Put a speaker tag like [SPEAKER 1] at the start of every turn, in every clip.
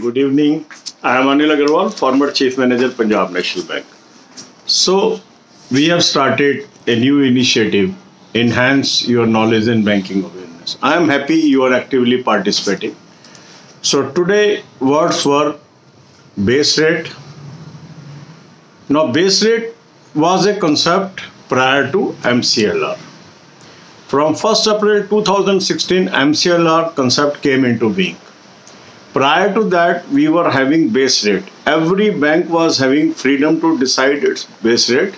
[SPEAKER 1] Good evening. I am Anil Agarwal, former Chief Manager, Punjab National Bank. So, we have started a new initiative, Enhance Your Knowledge in Banking Awareness. I am happy you are actively participating. So, today words were base rate. Now, base rate was a concept prior to MCLR. From 1st April 2016, MCLR concept came into being. Prior to that, we were having base rate. Every bank was having freedom to decide its base rate,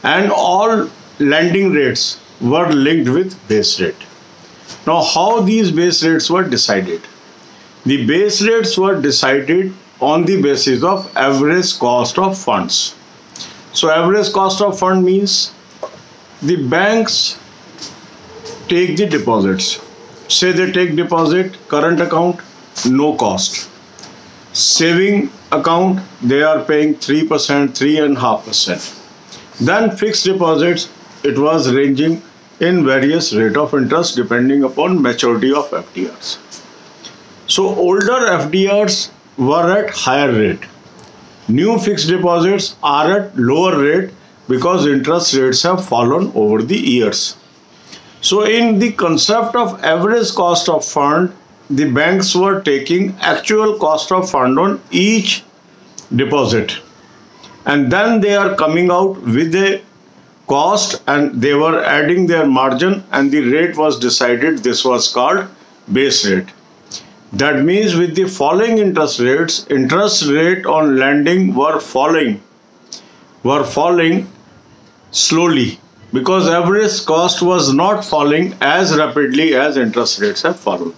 [SPEAKER 1] and all lending rates were linked with base rate. Now, how these base rates were decided? The base rates were decided on the basis of average cost of funds. So, average cost of fund means the banks take the deposits. Say they take deposit, current account, no cost. Saving account, they are paying 3%, 3.5%. Then fixed deposits, it was ranging in various rate of interest depending upon maturity of FDRs. So older FDRs were at higher rate. New fixed deposits are at lower rate because interest rates have fallen over the years. So in the concept of average cost of fund, the banks were taking actual cost of fund on each deposit, and then they are coming out with a cost and they were adding their margin, and the rate was decided. This was called base rate. That means with the falling interest rates, interest rate on lending were falling slowly because average cost was not falling as rapidly as interest rates have fallen.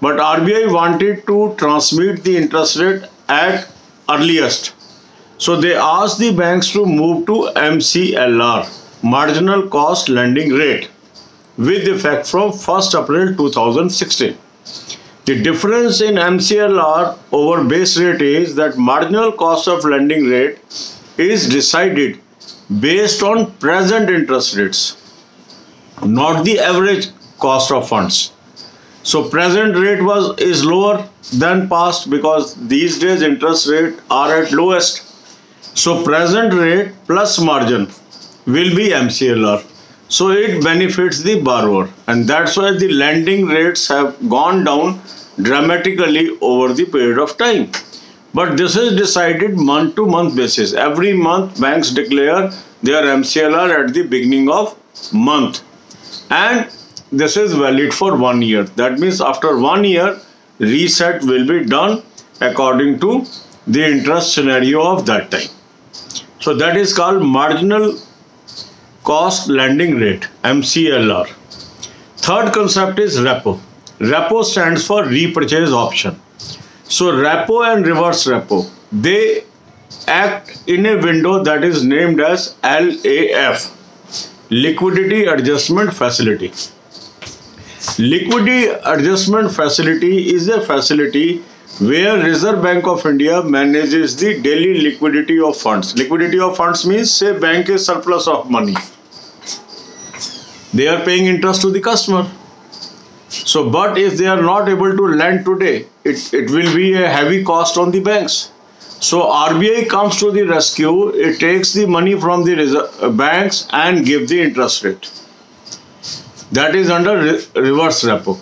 [SPEAKER 1] But RBI wanted to transmit the interest rate at earliest. So they asked the banks to move to MCLR, marginal cost lending rate, with effect from 1st April 2016. The difference in MCLR over base rate is that marginal cost of lending rate is decided based on present interest rates, not the average cost of funds. So present rate is lower than past because these days interest rate are at lowest. So present rate plus margin will be MCLR. So it benefits the borrower, and that's why the lending rates have gone down dramatically over the period of time. But this is decided month to month basis. Every month banks declare their MCLR at the beginning of month, and this is valid for 1 year. That means after 1 year, reset will be done according to the interest scenario of that time. So that is called marginal cost lending rate, MCLR. Third concept is repo. Repo stands for repurchase option. So repo and reverse repo, they act in a window that is named as LAF, Liquidity Adjustment Facility. Liquidity Adjustment Facility is a facility where Reserve Bank of India manages the daily liquidity of funds. Liquidity of funds means, say bank is surplus of money. They are paying interest to the customer. So, but if they are not able to lend today, it will be a heavy cost on the banks. So RBI comes to the rescue. It takes the money from the banks and gives the interest rate. That is under reverse repo.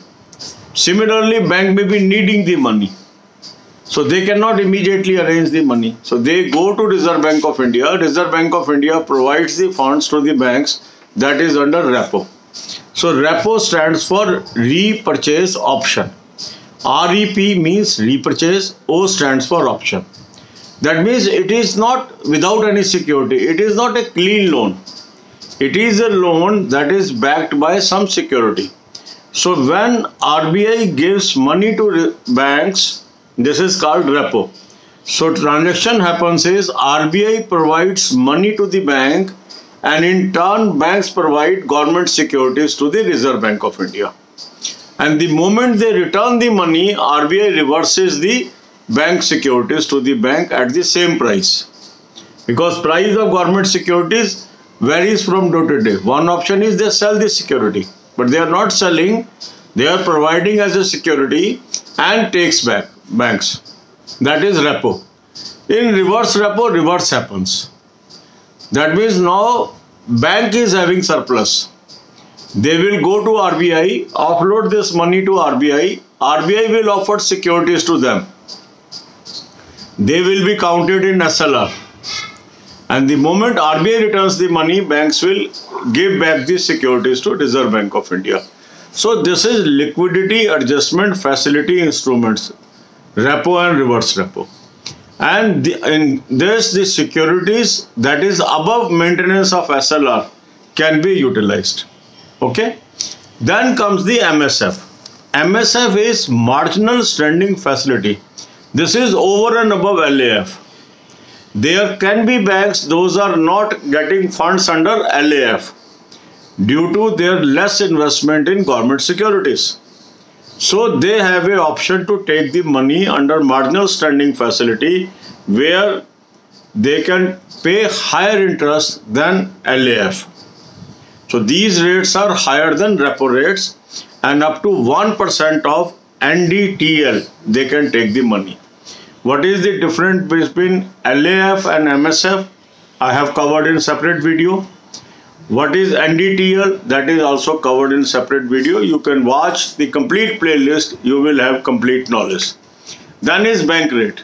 [SPEAKER 1] Similarly, bank may be needing the money, so they cannot immediately arrange the money. So they go to Reserve Bank of India. Reserve Bank of India provides the funds to the banks. That is under repo. So repo stands for repurchase option. REP means repurchase. O stands for option. That means it is not without any security. It is not a clean loan. It is a loan that is backed by some security. So when RBI gives money to banks, this is called repo. So transaction happens is RBI provides money to the bank, and in turn banks provide government securities to the Reserve Bank of India. And the moment they return the money, RBI reverses the bank securities to the bank at the same price. Because price of government securities varies from day to day. One option is they sell the security, but they are not selling, they are providing as a security and takes back. banks, that is repo. In reverse repo, reverse happens. That means now bank is having surplus. They will go to RBI, offload this money to RBI. RBI will offer securities to them. They will be counted in SLR. And the moment RBI returns the money, banks will give back the securities to Reserve Bank of India. So this is liquidity adjustment facility instruments, repo and reverse repo. And in this, the securities that is above maintenance of SLR can be utilized. Okay. Then comes the MSF. MSF is marginal standing facility. This is over and above LAF. There can be banks, those are not getting funds under LAF due to their less investment in government securities. So they have an option to take the money under marginal standing facility where they can pay higher interest than LAF. So these rates are higher than repo rates, and up to 1% of NDTL they can take the money. What is the difference between LAF and MSF? I have covered in separate video. What is NDTL? That is also covered in separate video. You can watch the complete playlist. You will have complete knowledge. Then is bank rate.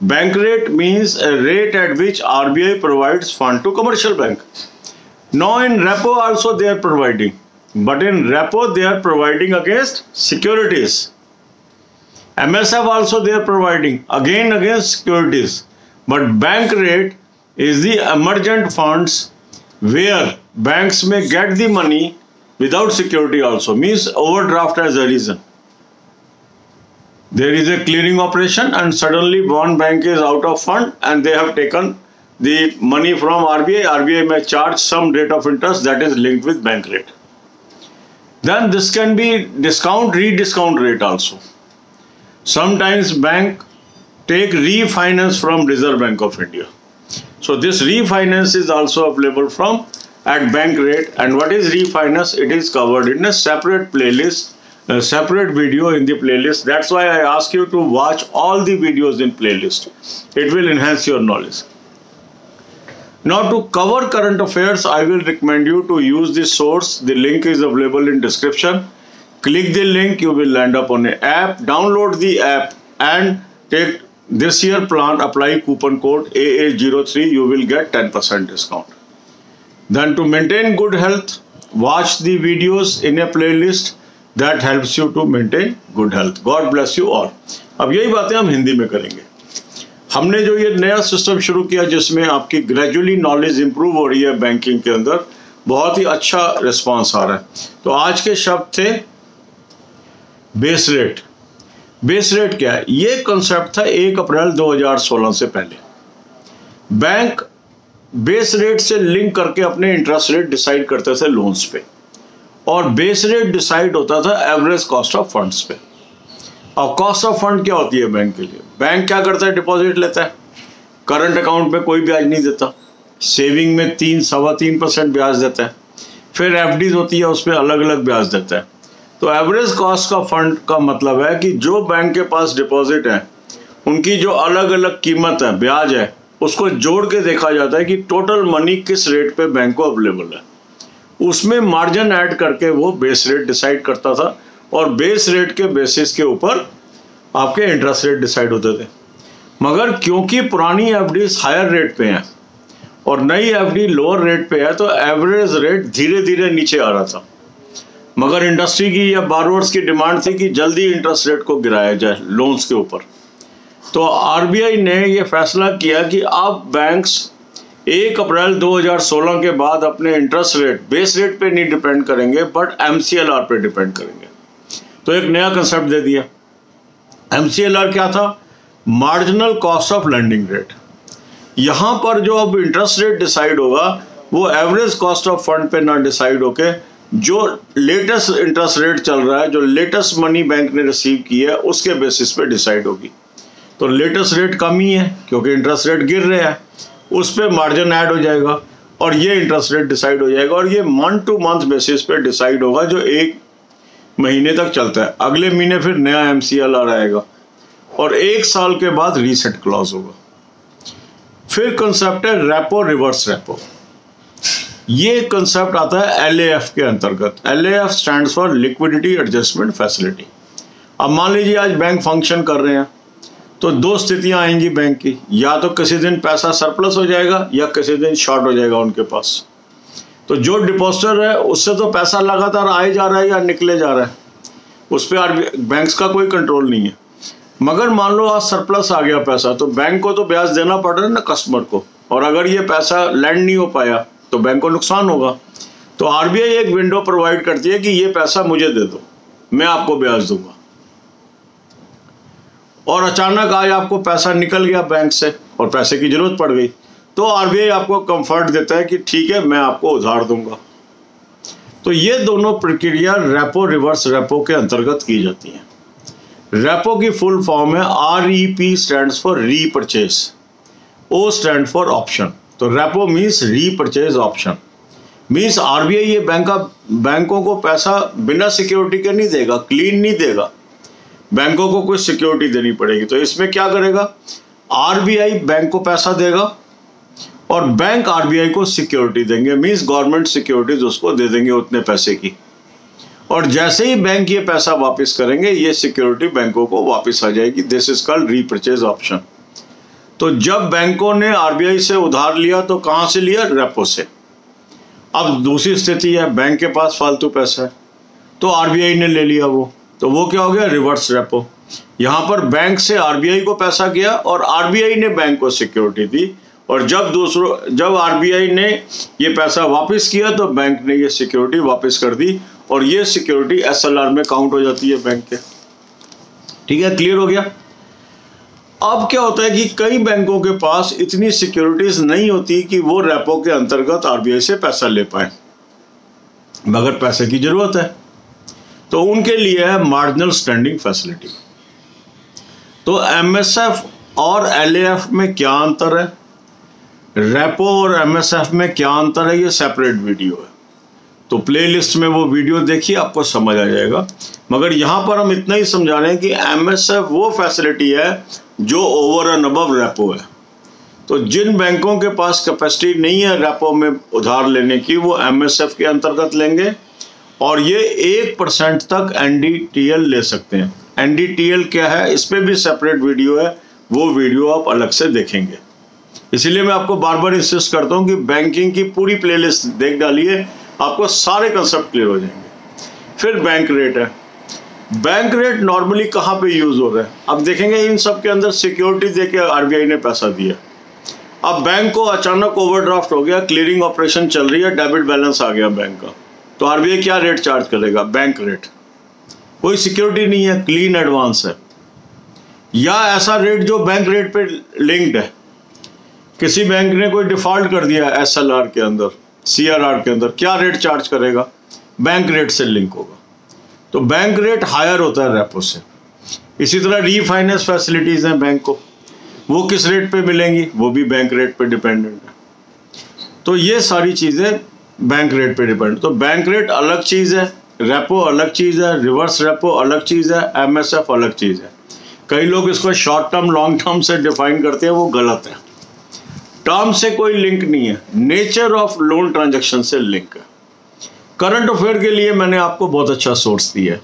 [SPEAKER 1] Bank rate means a rate at which RBI provides fund to commercial bank. Now in repo also they are providing. But in repo they are providing against securities. MSF also they are providing again against securities. But bank rate is the emergent funds where banks may get the money without security also, means overdraft as a reason. There is a clearing operation and suddenly one bank is out of fund and they have taken the money from RBI. RBI may charge some rate of interest that is linked with bank rate. Then this can be discount, rediscount rate also. Sometimes bank take refinance from Reserve Bank of India. So this refinance is also available from at bank rate. And what is refinance? It is covered in a separate playlist, a separate video in the playlist. That's why I ask you to watch all the videos in playlist. It will enhance your knowledge. Now to cover current affairs, I will recommend you to use this source. The link is available in description. Click the link, you will land up on an app. Download the app and take this year plan, apply coupon code AA03, you will get 10% discount. Then to maintain good health, watch the videos in a playlist that helps you to maintain good health. God bless you all. अब यही बातें हम हिंदी में करेंगे. हमने जो ये नया सिस्टम शुरू किया जिसमें आपकी ग्रेजुअली नॉलेज इंप्रूव हो रही है बैंकिंग के अंदर, बहुत ही अच्छा रिस्पांस आ रहा है. तो आज के शब्द थे बेस रेट. बेस रेट क्या है? ये कॉन्सेप्ट था 1 अप्रैल 2016 से पहले. बैंक बेस रेट से लिंक करके अपने इंटरेस्ट रेट डिसाइड करते थे लोन्स पे, और बेस रेट डिसाइड होता था एवरेज कॉस्ट ऑफ फंड्स पे. और कॉस्ट ऑफ फंड क्या होती है बैंक के लिए? बैंक क्या करता है? डिपॉजिट लेता है. करंट अकाउंट पे कोई ब्याज नहीं देता, सेविंग में 3-3.25% ब्याज देता है. फिर एफडीज होती है, उस पर अलग अलग ब्याज देता है. तो एवरेज कॉस्ट का फंड का मतलब है कि जो बैंक के पास डिपॉजिट है उनकी जो अलग अलग कीमत है, ब्याज है, उसको जोड़ के देखा जाता है कि टोटल मनी किस रेट पे बैंक को अवेलेबल है. उसमें मार्जिन ऐड करके वो बेस रेट डिसाइड करता था, और बेस रेट के बेसिस के ऊपर आपके इंटरेस्ट रेट डिसाइड होते थे. मगर क्योंकि पुरानी एफडीज हायर रेट पे हैं और नई एफडी लोअर रेट पे है, तो एवरेज रेट धीरे धीरे नीचे आ रहा था. मगर इंडस्ट्री की या बारोअर्स की डिमांड थी कि जल्दी इंटरेस्ट रेट को गिराया जाए लोन्स के ऊपर. तो आरबीआई ने ये फैसला किया कि अब बैंक्स 1 अप्रैल 2016 के बाद अपने इंटरेस्ट रेट बेस रेट पे नहीं डिपेंड करेंगे, बट एमसीएलआर पे डिपेंड करेंगे. तो एक नया कंसेप्ट दे दिया. एमसीएलआर क्या था? Marginal cost of lending rate. यहाँ पर जो अब इंटरेस्ट रेट डिसाइड होगा वो एवरेज कॉस्ट ऑफ फंड पे ना डिसाइड होके जो लेटेस्ट इंटरेस्ट रेट चल रहा है, जो लेटेस्ट मनी बैंक ने रिसीव की है, उसके बेसिस पे डिसाइड होगी. तो लेटेस्ट रेट कम ही है क्योंकि इंटरेस्ट रेट गिर रहे हैं, उस पर मार्जिन ऐड हो जाएगा और ये इंटरेस्ट रेट डिसाइड हो जाएगा. और ये मंथ टू मंथ बेसिस पे डिसाइड होगा जो 1 महीने तक चलता है. अगले महीने फिर नया एमसीएलआर आएगा, और 1 साल के बाद रीसेट क्लॉज होगा। फिर कंसेप्ट है रेपो रिवर्स रेपो। ये कंसेप्ट आता है LAF के अंतर्गत। LAF stands for liquidity adjustment facility. अब मान लीजिए आज बैंक फंक्शन कर रहे हैं तो 2 स्थितियां आएंगी बैंक की, या तो किसी दिन पैसा सरप्लस हो जाएगा या किसी दिन शॉर्ट हो जाएगा उनके पास। तो जो डिपॉजिटर है उससे तो पैसा लगातार आए जा रहा है या निकले जा रहा है, उस पर बैंक्स का कोई कंट्रोल नहीं है। मगर मान लो आज सरप्लस आ गया पैसा, तो बैंक को तो ब्याज देना पड़ रहा है ना कस्टमर को, और अगर ये पैसा लैंड नहीं हो पाया तो बैंक को नुकसान होगा। तो RBI एक विंडो प्रोवाइड करती है कि ये पैसा मुझे दे दो, मैं आपको ब्याज दूंगा। और अचानक आज आपको पैसा निकल गया बैंक से और पैसे की जरूरत पड़ गई, तो RBI आपको कंफर्ट देता है कि ठीक है मैं आपको उधार दूंगा। तो ये दोनों प्रक्रिया रेपो रिवर्स रेपो के अंतर्गत की जाती है। रेपो की फुल फॉर्म है REP stands for repurchase, O stand for option. तो repo means repurchase option, means RBI ये बैंकों को पैसा बिना सिक्योरिटी के नहीं देगा, क्लीन नहीं देगा, बैंकों को कुछ सिक्योरिटी देनी पड़ेगी। तो इसमें क्या करेगा, RBI बैंक को पैसा देगा और बैंक RBI को सिक्योरिटी देंगे, मीन्स गवर्नमेंट सिक्योरिटीज उसको दे देंगे उतने पैसे की। और जैसे ही बैंक ये पैसा वापस करेंगे ये सिक्योरिटी बैंकों को वापस आ जाएगी। This is called repurchase option. तो जब बैंकों ने RBI से उधार लिया तो कहां से लिया, रेपो से। अब दूसरी स्थिति है, बैंक के पास फालतू पैसा है तो RBI ने ले लिया वो, तो वो क्या हो गया, रिवर्स रेपो। यहां पर बैंक से RBI को पैसा गया और RBI ने बैंक को सिक्योरिटी दी, और जब RBI ने ये पैसा वापस किया तो बैंक ने ये सिक्योरिटी वापस कर दी, और ये सिक्योरिटी SLR में काउंट हो जाती है बैंक के। ठीक है, क्लियर हो गया। अब क्या होता है कि कई बैंकों के पास इतनी सिक्योरिटीज नहीं होती कि वो रेपो के अंतर्गत RBI से पैसा ले पाए, मगर पैसे की जरूरत है, तो उनके लिए है मार्जिनल स्टैंडिंग फैसिलिटी। तो MSF और LAF में क्या अंतर है, रेपो और MSF में क्या अंतर है, ये सेपरेट वीडियो है, तो प्लेलिस्ट में वो वीडियो देखिए, आपको समझ आ जाएगा। मगर यहाँ पर हम इतना ही समझा रहे हैं कि MSF वो फैसिलिटी है जो ओवर एंड अबव रेपो है। तो जिन बैंकों के पास कैपेसिटी नहीं है रेपो में उधार लेने की, वो MSF के अंतर्गत लेंगे, और ये 1% तक NDTL ले सकते हैं। NDTL क्या है, इस पर भी सेपरेट वीडियो है, वो वीडियो आप अलग से देखेंगे। इसीलिए मैं आपको बार बार इंसिस्ट करता हूँ कि बैंकिंग की पूरी प्लेलिस्ट देख डालिए, आपको सारे कंसेप्ट क्लियर हो जाएंगे। फिर बैंक रेट है। बैंक रेट नॉर्मली कहाँ पे यूज हो रहा है, अब देखेंगे इन सब के अंदर सिक्योरिटी देके RBI ने पैसा दिया। अब बैंक को अचानक ओवरड्राफ्ट हो गया, क्लियरिंग ऑपरेशन चल रही है, डेबिट बैलेंस आ गया बैंक का, तो RBI क्या रेट चार्ज करेगा, बैंक रेट। कोई सिक्योरिटी नहीं है, क्लीन एडवांस है, या ऐसा रेट जो बैंक रेट पे लिंक्ड है। किसी बैंक ने कोई डिफॉल्ट कर दिया SLR के अंदर, CRR के अंदर, क्या रेट चार्ज करेगा, बैंक रेट से लिंक होगा। तो बैंक रेट हायर होता है रेपो से। इसी तरह रीफाइनेंस फैसिलिटीज हैं बैंक को, वो किस रेट पे मिलेंगी, वो भी बैंक रेट पे डिपेंडेंट है। तो ये सारी चीजें बैंक रेट पे डिपेंड। तो बैंक रेट अलग चीज है, रेपो अलग चीज है, रिवर्स रेपो अलग चीज है, MSF अलग चीज है। कई लोग इसको शॉर्ट टर्म लॉन्ग टर्म से डिफाइन करते हैं, वो गलत है। टर्म से कोई लिंक नहीं है, नेचर ऑफ लोन ट्रांजैक्शन से लिंक है। करंट अफेयर के लिए मैंने आपको बहुत अच्छा सोर्स दिया है,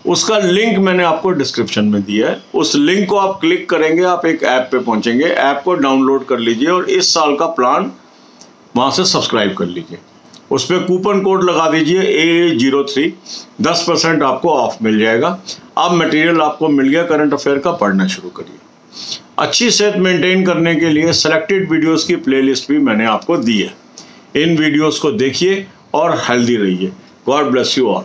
[SPEAKER 1] उसका लिंक मैंने आपको डिस्क्रिप्शन में दिया है। उस लिंक को आप क्लिक करेंगे, आप एक ऐप पे पहुंचेंगे, ऐप को डाउनलोड कर लीजिए और इस साल का प्लान वहां से सब्सक्राइब कर लीजिए। उस पर कूपन कोड लगा दीजिए AA03, 10% आपको ऑफ मिल जाएगा। अब मटेरियल आपको मिल गया करंट अफेयर का, पढ़ना शुरू करिए। अच्छी सेहत मेंटेन करने के लिए सेलेक्टेड वीडियोस की प्लेलिस्ट भी मैंने आपको दी है, इन वीडियोस को देखिए और हेल्दी रहिए। God bless you all.